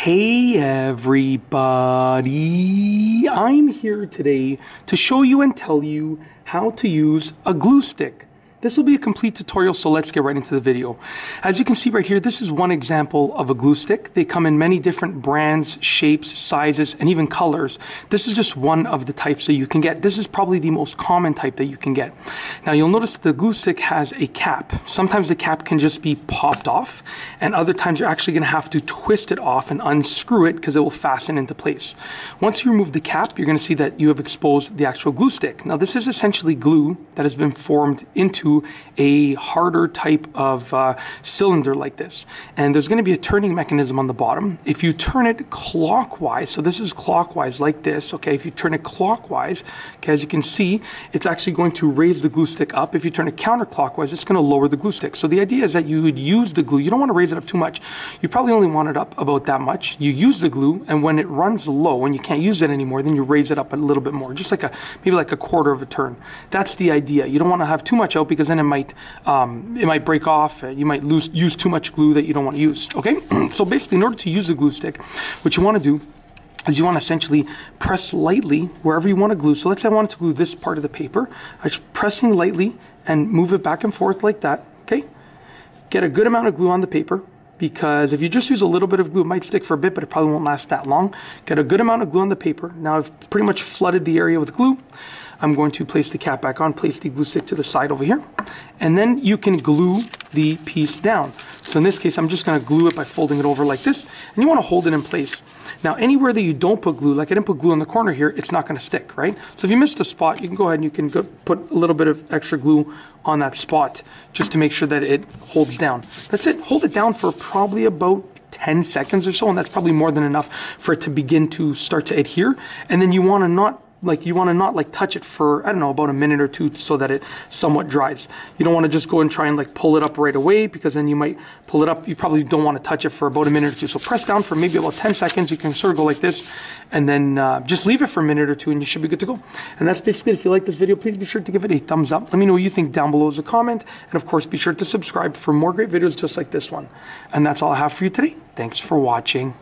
Hey everybody, I'm here today to show you and tell you how to use a glue stick. This will be a complete tutorial, so let's get right into the video. As you can see right here, this is one example of a glue stick. They come in many different brands, shapes, sizes, and even colors. This is just one of the types that you can get. This is probably the most common type that you can get. Now you'll notice that the glue stick has a cap. Sometimes the cap can just be popped off, and other times you're actually going to have to twist it off and unscrew it because it will fasten into place. Once you remove the cap, you're going to see that you have exposed the actual glue stick. Now this is essentially glue that has been formed into a harder type of cylinder like this, and there's going to be a turning mechanism on the bottom. If you turn it clockwise, so this is clockwise like this, okay, if you turn it clockwise, okay, as you can see, it's actually going to raise the glue stick up. If you turn it counterclockwise, it's going to lower the glue stick. So the idea is that you would use the glue. You don't want to raise it up too much. You probably only want it up about that much. You use the glue, and when it runs low, when you can't use it anymore, then you raise it up a little bit more, just like maybe like a quarter of a turn. That's the idea. You don't want to have too much out because then it might break off. You might use too much glue that you don't want to use. Okay, so basically, in order to use the glue stick, what you want to do is you want to essentially press lightly wherever you want to glue. So let's say I wanted to glue this part of the paper. I'm just pressing lightly and move it back and forth like that. Okay, get a good amount of glue on the paper, because if you just use a little bit of glue, it might stick for a bit, but it probably won't last that long. Get a good amount of glue on the paper. Now I've pretty much flooded the area with glue. I'm going to place the cap back on, place the glue stick to the side over here, and then you can glue the piece down. So in this case, I'm just going to glue it by folding it over like this, and you want to hold it in place. Now, anywhere that you don't put glue, like I didn't put glue on the corner here, it's not going to stick, right? So if you missed a spot, you can go ahead and you can put a little bit of extra glue on that spot just to make sure that it holds down. That's it. Hold it down for probably about 10 seconds or so, and that's probably more than enough for it to begin to start to adhere. And then you want to not touch it for, I don't know, about a minute or two so that it somewhat dries. You don't want to just go and try and like pull it up right away, because then you might pull it up. You probably don't want to touch it for about a minute or two. So press down for maybe about 10 seconds. You can sort of go like this, and then just leave it for a minute or two and you should be good to go. And that's basically it. If you like this video, please be sure to give it a thumbs up. Let me know what you think down below as a comment. And of course, be sure to subscribe for more great videos just like this one. And that's all I have for you today. Thanks for watching.